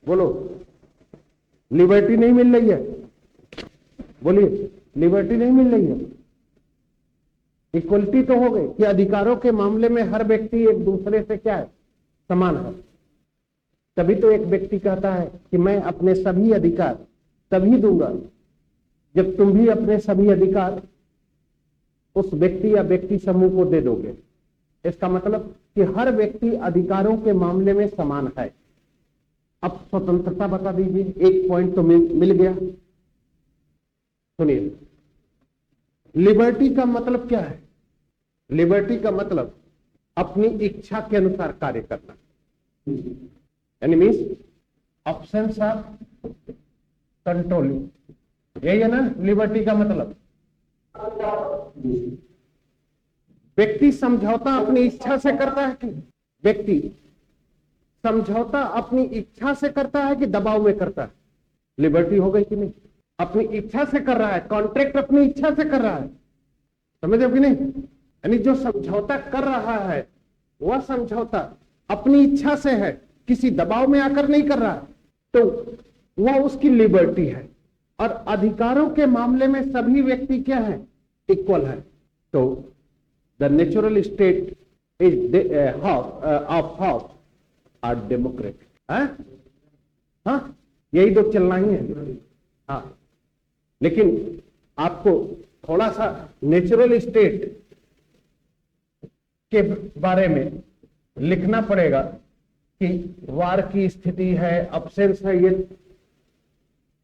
बोलो, लिबर्टी नहीं मिल रही है? बोलिए, लिबर्टी नहीं मिल रही है। इक्वलिटी तो हो गई कि अधिकारों के मामले में हर व्यक्ति एक दूसरे से क्या है, समान है। तभी तो एक व्यक्ति कहता है कि मैं अपने सभी अधिकार तभी दूंगा जब तुम भी अपने सभी अधिकार उस व्यक्ति या व्यक्ति समूह को दे दोगे। इसका मतलब कि हर व्यक्ति अधिकारों के मामले में समान है। अब स्वतंत्रता बता दीजिए, एक पॉइंट तो मिल गया। सुनिए, लिबर्टी का मतलब क्या है? लिबर्टी का मतलब अपनी इच्छा के अनुसार कार्य करना, यानी मीन्स ऑप्शंस ऑफ कंट्रोलिंग। यही है ना लिबर्टी का मतलब। व्यक्ति समझौता अपनी इच्छा से करता है कि व्यक्ति समझौता अपनी इच्छा से करता है कि दबाव में करता है? लिबर्टी हो गई कि नहीं? अपनी इच्छा से कर रहा है, कॉन्ट्रैक्ट अपनी इच्छा से कर रहा है, समझ रहे हो कि नहीं? यानी जो समझौता कर रहा है वह समझौता अपनी इच्छा से है, किसी दबाव में आकर नहीं कर रहा है, तो वह उसकी लिबर्टी है। और अधिकारों के मामले में सभी व्यक्ति क्या है, इक्वल है। तो the natural state is of half are democratic. हाँ, यही तो चलना ही है। हाँ, लेकिन आपको थोड़ा सा नेचुरल स्टेट के बारे में लिखना पड़ेगा कि वार की स्थिति है, अब्सेंस है, ये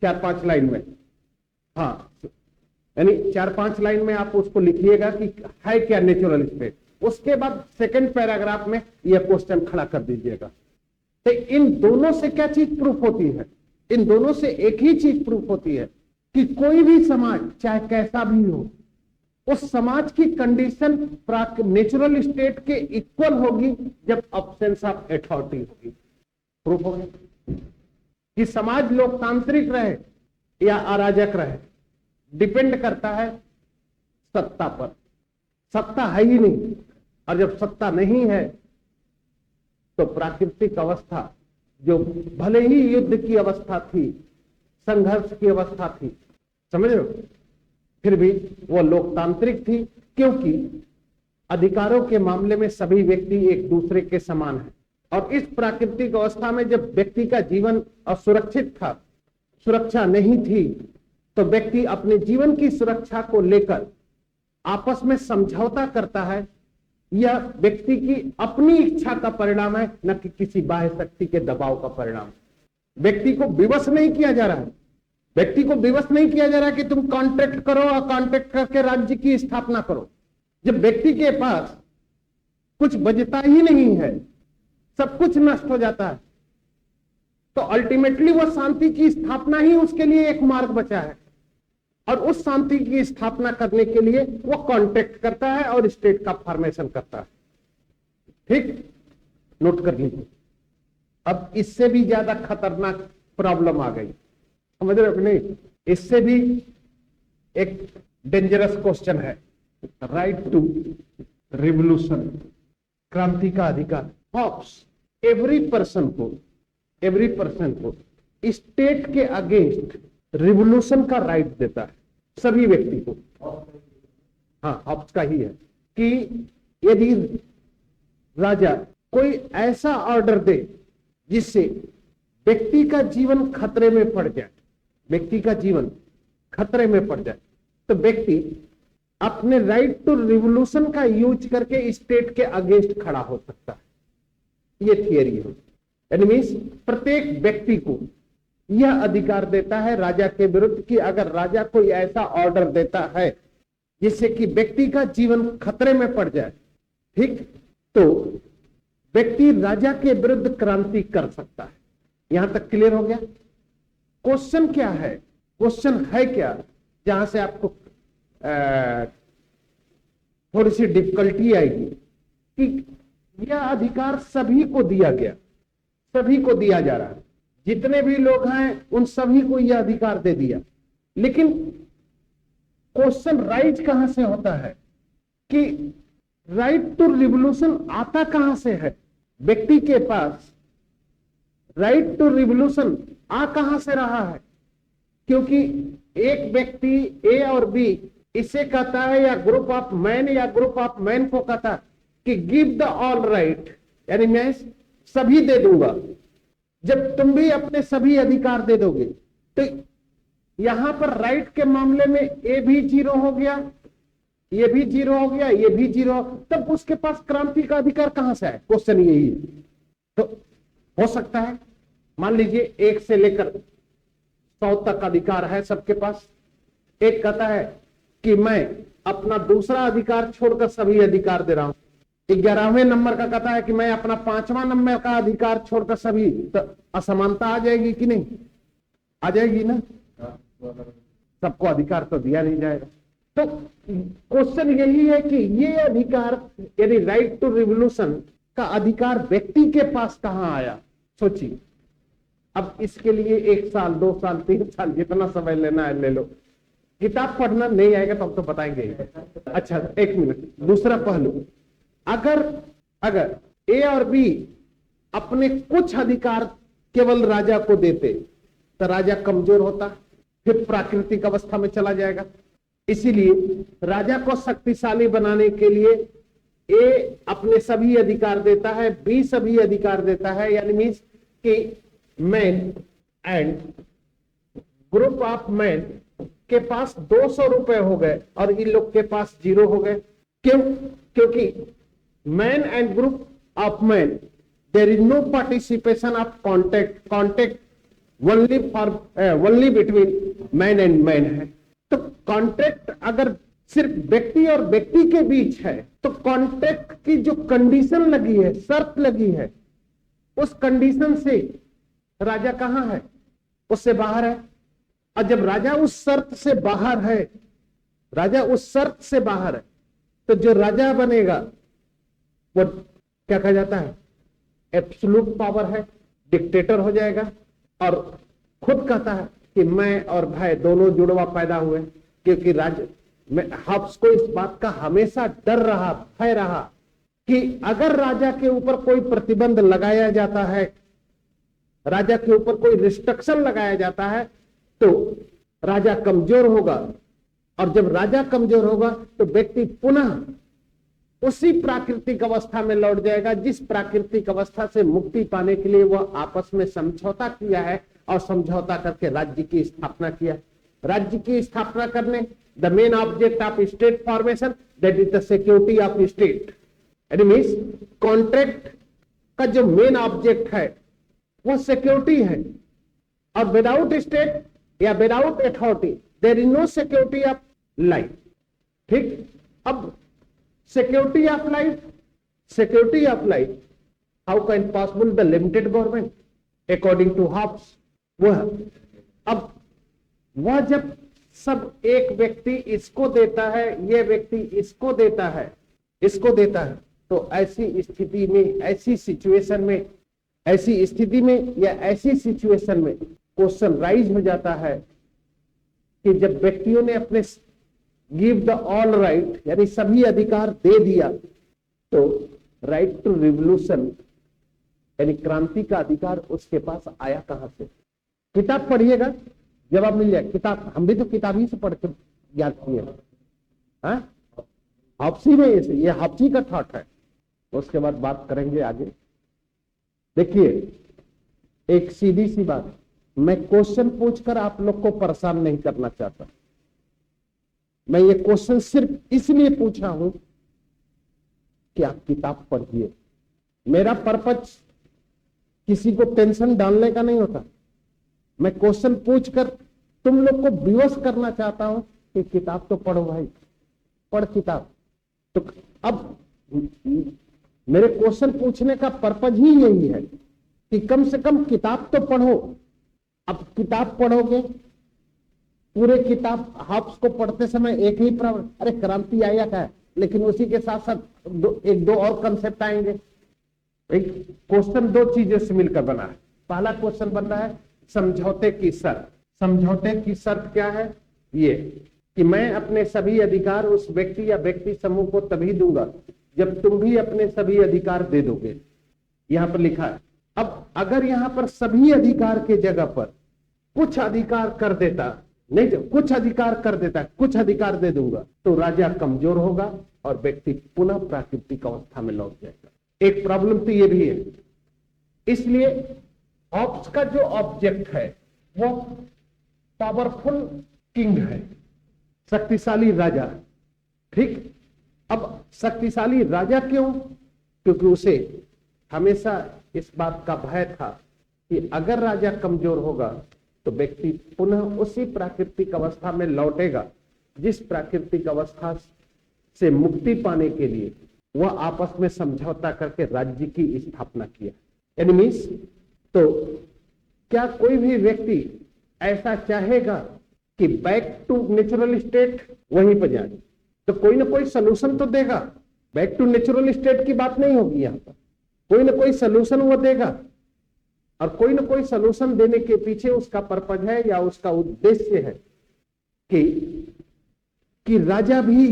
4-5 लाइन में। हाँ, यानी 4-5 लाइन में आप उसको लिखिएगा कि है क्या नेचुरल स्टेट। उसके बाद सेकंड पैराग्राफ में यह क्वेश्चन खड़ा कर दीजिएगा। तो इन दोनों से क्या चीज प्रूफ होती है? इन दोनों से एक ही चीज प्रूफ होती है कि कोई भी समाज चाहे कैसा भी हो, उस समाज की कंडीशन नेचुरल स्टेट के इक्वल होगी जब अब्सेंस ऑफ अथॉरिटी होगी। प्रूफ हो गया कि समाज लोकतांत्रिक रहे या अराजक रहे, डिपेंड करता है सत्ता पर। सत्ता है ही नहीं, और जब सत्ता नहीं है तो प्राकृतिक अवस्था, जो भले ही युद्ध की अवस्था थी, संघर्ष की अवस्था थी, समझ रहे हो, फिर भी वो लोकतांत्रिक थी, क्योंकि अधिकारों के मामले में सभी व्यक्ति एक दूसरे के समान हैं। और इस प्राकृतिक अवस्था में जब व्यक्ति का जीवन असुरक्षित था, सुरक्षा नहीं थी, तो व्यक्ति अपने जीवन की सुरक्षा को लेकर आपस में समझौता करता है। यह व्यक्ति की अपनी इच्छा का परिणाम है, न कि किसी बाह्य शक्ति के दबाव का परिणाम। व्यक्ति को विवश नहीं किया जा रहा है, व्यक्ति को विवश नहीं किया जा रहा है कि तुम कॉन्ट्रैक्ट करो और कॉन्ट्रैक्ट करके राज्य की स्थापना करो। जब व्यक्ति के पास कुछ बचता ही नहीं है, सब कुछ नष्ट हो जाता है, तो अल्टीमेटली वह शांति की स्थापना ही उसके लिए एक मार्ग बचा है। और उस शांति की स्थापना करने के लिए वो कॉन्ट्रैक्ट करता है और स्टेट का फॉर्मेशन करता है। ठीक, नोट कर लीजिए। अब इससे भी ज्यादा खतरनाक प्रॉब्लम आ गई, समझ रहे हो कि नहीं? इससे भी एक डेंजरस क्वेश्चन है, राइट टू रिवोल्यूशन, क्रांति का अधिकार। ऑप्स एवरी पर्सन को स्टेट के अगेंस्ट रिवोल्यूशन का राइट देता है, सभी व्यक्ति को। हाँ, ऑप्स का ही है कि यदि राजा कोई ऐसा ऑर्डर दे जिससे व्यक्ति का जीवन खतरे में पड़ जाए, व्यक्ति का जीवन खतरे में पड़ जाए, तो व्यक्ति अपने राइट टू रिवोल्यूशन का यूज करके स्टेट के अगेंस्ट खड़ा हो सकता है। ये थियरी है। यानी मीन्स प्रत्येक व्यक्ति को यह अधिकार देता है राजा के विरुद्ध कि अगर राजा कोई ऐसा ऑर्डर देता है जिससे कि व्यक्ति का जीवन खतरे में पड़ जाए, ठीक, तो व्यक्ति राजा के विरुद्ध क्रांति कर सकता है। यहां तक क्लियर हो गया? क्वेश्चन क्या है? क्वेश्चन है क्या जहां से आपको थोड़ी सी डिफिकल्टी आएगी कि यह अधिकार सभी को दिया गया, सभी को दिया जा रहा है, जितने भी लोग हैं उन सभी को यह अधिकार दे दिया। लेकिन क्वेश्चन राइज कहां से होता है कि राइट टू रिवोल्यूशन आता कहां से है? व्यक्ति के पास राइट टू रिवोल्यूशन आ कहां से रहा है? क्योंकि एक व्यक्ति ए और बी इसे कहता है, या ग्रुप ऑफ मैन या ग्रुप ऑफ मैन को कहता है कि गिव द ऑल राइट, यानी मैं सभी दे दूंगा। जब तुम भी अपने सभी अधिकार दे दोगे तो यहां पर राइट के मामले में ए भी 0 हो गया, ये भी 0 हो गया, ये भी 0, तब उसके पास क्रांति का अधिकार कहां से है? क्वेश्चन यही है। तो हो सकता है मान लीजिए 1 से लेकर 100 तक अधिकार है सबके पास। एक कहता है कि मैं अपना दूसरा अधिकार छोड़कर सभी अधिकार दे रहा हूं। 11वें नंबर का कहता है कि मैं अपना 5वां नंबर का अधिकार छोड़कर सभी। तो असमानता आ जाएगी कि नहीं? आ जाएगी ना। सबको अधिकार तो दिया नहीं जाएगा। तो क्वेश्चन यही है कि ये अधिकार यानी राइट टू रिवोल्यूशन का अधिकार व्यक्ति के पास कहां आया? सोचिए। अब इसके लिए 1 साल 2 साल 3 साल जितना समय लेना है ले लो। किताब पढ़ना नहीं आएगा तो हम तो बताएंगे। अच्छा 1 मिनट, दूसरा पहलू, अगर ए और बी अपने कुछ अधिकार केवल राजा को देते तो राजा कमजोर होता, फिर प्राकृतिक अवस्था में चला जाएगा। इसीलिए राजा को शक्तिशाली बनाने के लिए ए अपने सभी अधिकार देता है, बी सभी अधिकार देता है, यानी मीन्स कि man and group of man के पास 200 रुपए हो गए और इन लोग के पास 0 हो गए। क्यों? क्योंकि man and group of man there is no participation of contact only between man and man है। तो कॉन्ट्रैक्ट अगर सिर्फ व्यक्ति और व्यक्ति के बीच है तो कॉन्ट्रैक्ट की जो कंडीशन लगी है, शर्त लगी है, उस कंडीशन से राजा कहां है? उससे बाहर है। और जब राजा उस शर्त से बाहर है, राजा उस शर्त से बाहर है, तो जो राजा बनेगा वो क्या कहा जाता है? एब्सोल्यूट पावर है, डिक्टेटर हो जाएगा। और खुद कहता है कि मैं और भाई दोनों जुड़वा पैदा हुए, क्योंकि हब्स को इस बात का हमेशा डर रहा, भय रहा कि अगर राजा के ऊपर कोई प्रतिबंध लगाया जाता है, राजा के ऊपर कोई रिस्ट्रिक्शन लगाया जाता है, तो राजा कमजोर होगा। और जब राजा कमजोर होगा तो व्यक्ति पुनः उसी प्राकृतिक अवस्था में लौट जाएगा जिस प्राकृतिक अवस्था से मुक्ति पाने के लिए वह आपस में समझौता किया है और समझौता करके राज्य की स्थापना किया। राज्य की स्थापना करने the main object of state formation that is the security of state. It means contract का जो मेन ऑब्जेक्ट है वह सिक्योरिटी है, और विदाउट स्टेट या without authority there is no security of life. ठीक, अब security of life how can possible the limited government according to Hobbes. वह जब सब एक व्यक्ति इसको देता है, ये व्यक्ति इसको देता है, तो ऐसी स्थिति में, ऐसी सिचुएशन में क्वेश्चन राइज हो जाता है कि जब व्यक्तियों ने अपने गिव द ऑल राइट यानी सभी अधिकार दे दिया, तो राइट टू रिवोल्यूशन यानी क्रांति का अधिकार उसके पास आया कहां से? किताब पढ़िएगा, जवाब मिल जाए। किताब हम भी तो किताब ही से पढ़ के याद किए हैं। हॉब्सी में ये हॉब्सी का थॉट है, उसके बाद बात करेंगे आगे। देखिए एक सीधी सी बात, मैं क्वेश्चन पूछकर आप लोग को परेशान नहीं करना चाहता। मैं ये क्वेश्चन सिर्फ इसलिए पूछा हूं कि आप किताब पढ़िए। मेरा पर्पस किसी को टेंशन डालने का नहीं होता। मैं क्वेश्चन पूछकर तुम लोग को विवश करना चाहता हूं कि किताब तो पढ़ो भाई, पढ़ किताब। तो अब मेरे क्वेश्चन पूछने का पर्पस ही यही है कि कम से कम किताब तो पढ़ो। अब किताब पढ़ोगे, पूरे किताब हॉब्स को पढ़ते समय एक ही प्रश्न, अरे क्रांति आया क्या है, लेकिन उसी के साथ साथ एक दो और कंसेप्ट आएंगे। एक क्वेश्चन 2 चीजों से मिलकर बना है। पहला क्वेश्चन बनता है समझौते की शर्त। समझौते की शर्त क्या है? ये कि मैं अपने सभी अधिकार उस व्यक्ति या व्यक्ति समूह को तभी दूंगा जब तुम भी अपने सभी अधिकार दे दोगे। यहां पर लिखा है। अब अगर यहां पर सभी अधिकार के जगह पर कुछ अधिकार कर देता, नहीं तो कुछ अधिकार कर देता, कुछ अधिकार दे दूंगा, तो राजा कमजोर होगा और व्यक्ति पुनः प्राकृतिक अवस्था में लौट जाएगा। एक प्रॉब्लम तो ये भी है। इसलिए हॉब्स का जो ऑब्जेक्ट है वो पावरफुल किंग है, शक्तिशाली राजा। ठीक, अब शक्तिशाली राजा क्यों? क्योंकि उसे हमेशा इस बात का भय था कि अगर राजा कमजोर होगा तो व्यक्ति पुनः उसी प्राकृतिक अवस्था में लौटेगा जिस प्राकृतिक अवस्था से मुक्ति पाने के लिए वह आपस में समझौता करके राज्य की स्थापना किया। एनिमीज, तो क्या कोई भी व्यक्ति ऐसा चाहेगा कि बैक टू नेचुरल स्टेट वहीं पर जाए? तो कोई ना कोई सोल्यूशन तो देगा। बैक टू नेचुरल स्टेट की बात नहीं होगी यहां पर, कोई ना कोई सोल्यूशन वो देगा, और कोई ना कोई सोल्यूशन देने के पीछे उसका पर्पज है या उसका उद्देश्य है कि राजा भी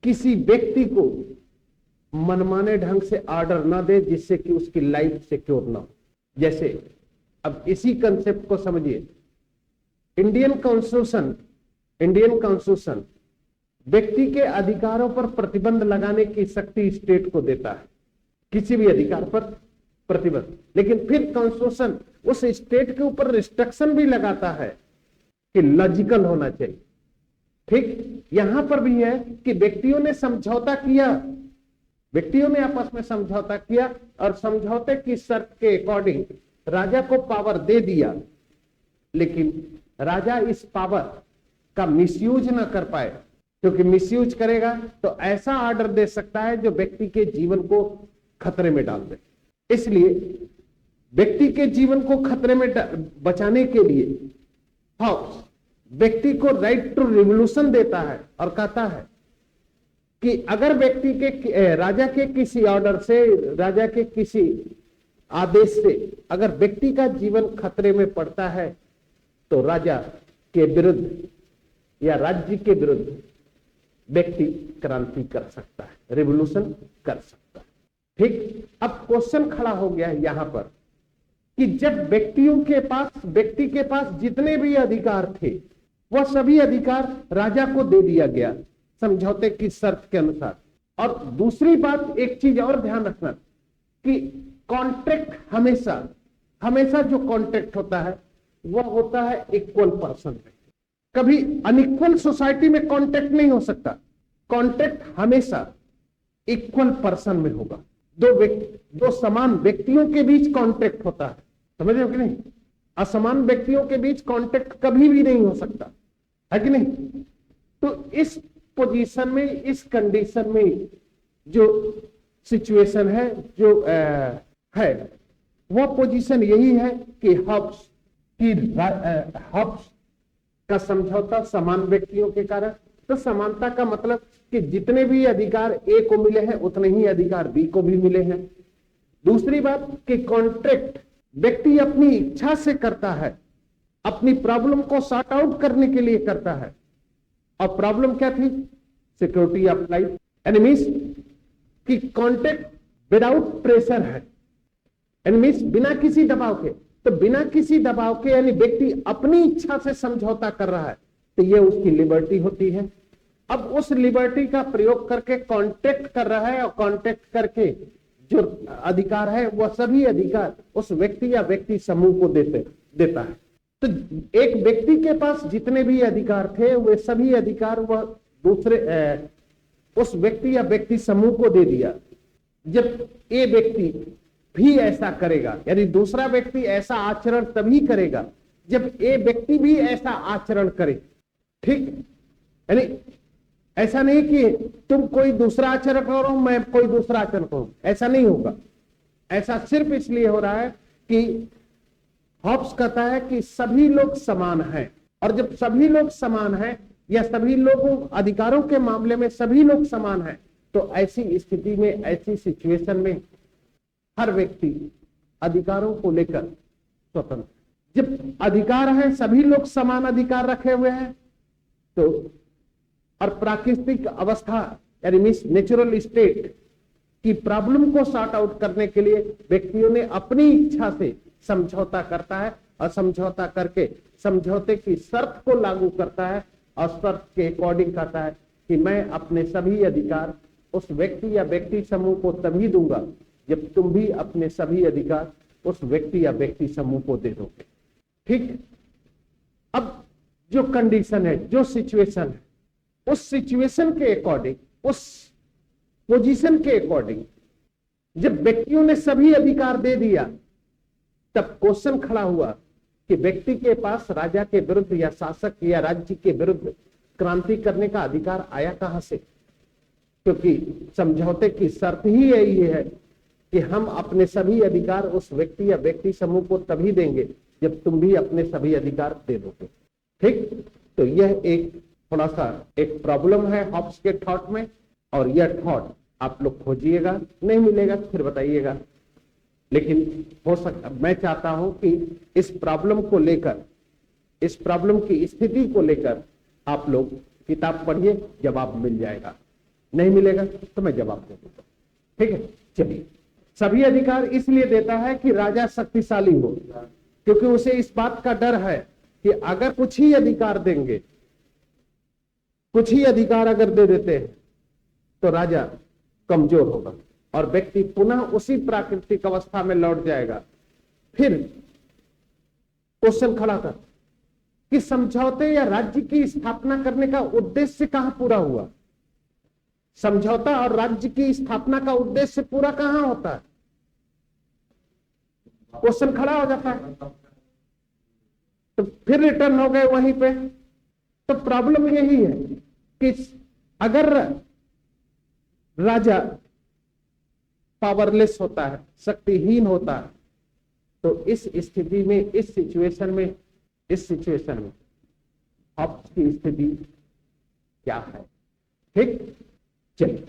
किसी व्यक्ति को मनमाने ढंग से ऑर्डर ना दे जिससे कि उसकी लाइफ सिक्योर ना हो। जैसे अब इसी कंसेप्ट को समझिए, इंडियन कॉन्स्टिट्यूशन व्यक्ति के अधिकारों पर प्रतिबंध लगाने की शक्ति स्टेट को देता है, किसी भी अधिकार पर प्रतिबंध। लेकिन फिर कॉन्स्टिट्यूशन उस स्टेट के ऊपर रिस्ट्रिक्शन भी लगाता है कि लॉजिकल होना चाहिए। ठीक, यहां पर भी है कि व्यक्तियों ने समझौता किया, व्यक्तियों ने आपस में समझौता किया और समझौते की शर्त के अकॉर्डिंग राजा को पावर दे दिया, लेकिन राजा इस पावर का मिसयूज ना कर पाए, क्योंकि मिसयूज करेगा तो ऐसा ऑर्डर दे सकता है जो व्यक्ति के जीवन को खतरे में डाल दे। इसलिए व्यक्ति के जीवन को खतरे में बचाने के लिए हाउस व्यक्ति को राइट टू रिवोल्यूशन देता है और कहता है कि अगर व्यक्ति के राजा के किसी ऑर्डर से, राजा के किसी आदेश से अगर व्यक्ति का जीवन खतरे में पड़ता है तो राजा के विरुद्ध या राज्य के विरुद्ध व्यक्ति क्रांति कर सकता है, रिवोल्यूशन कर सकता है। ठीक, अब क्वेश्चन खड़ा हो गया है यहां पर कि जब व्यक्ति के पास जितने भी अधिकार थे वह सभी अधिकार राजा को दे दिया गया समझौते की शर्त के अनुसार। और दूसरी बात, एक चीज और ध्यान रखना कि कॉन्ट्रैक्ट हमेशा जो कॉन्ट्रैक्ट होता है वह होता है इक्वल पर्सन में। कभी अनइक्वल सोसाइटी में कॉन्ट्रैक्ट नहीं हो सकता। कॉन्ट्रैक्ट हमेशा इक्वल पर्सन में होगा। दो समान व्यक्तियों के बीच कॉन्ट्रैक्ट होता है, समझ रहे हो कि नहीं? असमान व्यक्तियों के बीच कॉन्ट्रैक्ट कभी भी नहीं हो सकता, है कि नहीं? तो इस पोजीशन में, इस कंडीशन में जो सिचुएशन है, जो है वो पोजीशन यही है कि हब्स का समझौता समान व्यक्तियों के कारण। तो समानता का मतलब कि जितने भी अधिकार ए को मिले हैं उतने ही अधिकार बी को भी मिले हैं। दूसरी बात कि कॉन्ट्रैक्ट व्यक्ति अपनी इच्छा से करता है, अपनी प्रॉब्लम को सॉर्ट आउट करने के लिए करता है। और प्रॉब्लम क्या थी? Security of life. एनिमीज की कॉन्ट्रैक्ट विदाउट प्रेशर है, एनिमीज बिना किसी दबाव के। तो बिना किसी दबाव के यानी व्यक्ति अपनी इच्छा से समझौता कर रहा है तो ये उसकी लिबर्टी होती है। अब उस लिबर्टी का प्रयोग करके कॉन्ट्रैक्ट कर रहा है और कॉन्ट्रैक्ट करके जो अधिकार है वह सभी अधिकार उस व्यक्ति या व्यक्ति समूह को देता है। तो एक व्यक्ति के पास जितने भी अधिकार थे वे सभी अधिकार वह दूसरे उस व्यक्ति या व्यक्ति समूह को दे दिया। जब ये व्यक्ति भी ऐसा करेगा, यानी दूसरा व्यक्ति ऐसा आचरण तभी करेगा जब ये व्यक्ति भी ऐसा आचरण करे। ठीक, यानी ऐसा नहीं कि तुम कोई दूसरा आचरण करो मैं कोई दूसरा आचरण करूं, ऐसा नहीं होगा। ऐसा सिर्फ इसलिए हो रहा है कि हॉब्स कहता है कि सभी लोग समान हैं, और जब सभी लोग समान हैं या सभी लोगों अधिकारों के मामले में सभी लोग समान हैं तो ऐसी स्थिति में, ऐसी सिचुएशन में हर व्यक्ति अधिकारों को लेकर स्वतंत्र। जब अधिकार है, सभी लोग समान अधिकार रखे हुए हैं तो और प्राकृतिक अवस्था यानी मीन्स नेचुरल स्टेट कि प्रॉब्लम को सॉर्ट आउट करने के लिए व्यक्तियों ने अपनी इच्छा से समझौता करता है और समझौता करके समझौते की शर्त को लागू करता है और शर्त के अकॉर्डिंग कहता है कि मैं अपने सभी अधिकार उस व्यक्ति या व्यक्ति समूह को तभी दूंगा जब तुम भी अपने सभी अधिकार उस व्यक्ति या व्यक्ति समूह को दे दोगे। ठीक, अब जो कंडीशन है, जो सिचुएशन है, उस सिचुएशन के अकॉर्डिंग, उस पोजीशन के अकॉर्डिंग जब व्यक्तियों ने सभी अधिकार दे दिया, तब क्वेश्चन खड़ा हुआ कि व्यक्ति के पास राजा के विरुद्ध या शासक या राज्य के विरुद्ध क्रांति करने का अधिकार आया कहां से? क्योंकि समझौते की शर्त ही यही है कि हम अपने सभी अधिकार उस व्यक्ति या व्यक्ति समूह को तभी देंगे जब तुम भी अपने सभी अधिकार दे दोगे। ठीक, तो यह एक थोड़ा सा एक प्रॉब्लम है हॉब्स के थॉट में, और यह थॉट आप लोग खोजिएगा, नहीं मिलेगा तो फिर बताइएगा। लेकिन हो सकता, मैं चाहता हूं कि इस प्रॉब्लम को लेकर, इस प्रॉब्लम की स्थिति को लेकर आप लोग किताब पढ़िए, जवाब मिल जाएगा। नहीं मिलेगा तो मैं जवाब दे दूंगा। ठीक है, चलिए। सभी अधिकार इसलिए देता है कि राजा शक्तिशाली हो, क्योंकि उसे इस बात का डर है कि अगर कुछ ही अधिकार देंगे, कुछ ही अधिकार अगर दे देते हैं तो राजा कमजोर होगा और व्यक्ति पुनः उसी प्राकृतिक अवस्था में लौट जाएगा। फिर क्वेश्चन खड़ा कर कि समझौते या राज्य की स्थापना करने का उद्देश्य कहां पूरा हुआ? समझौता और राज्य की स्थापना का उद्देश्य पूरा कहां होता है? क्वेश्चन खड़ा हो जाता है। तो फिर रिटर्न हो गए वहीं पे। तो प्रॉब्लम यही है कि अगर राजा पावरलेस होता है, शक्तिहीन होता है, तो इस स्थिति में, इस सिचुएशन में हॉब्स की स्थिति क्या है? ठीक, चलिए।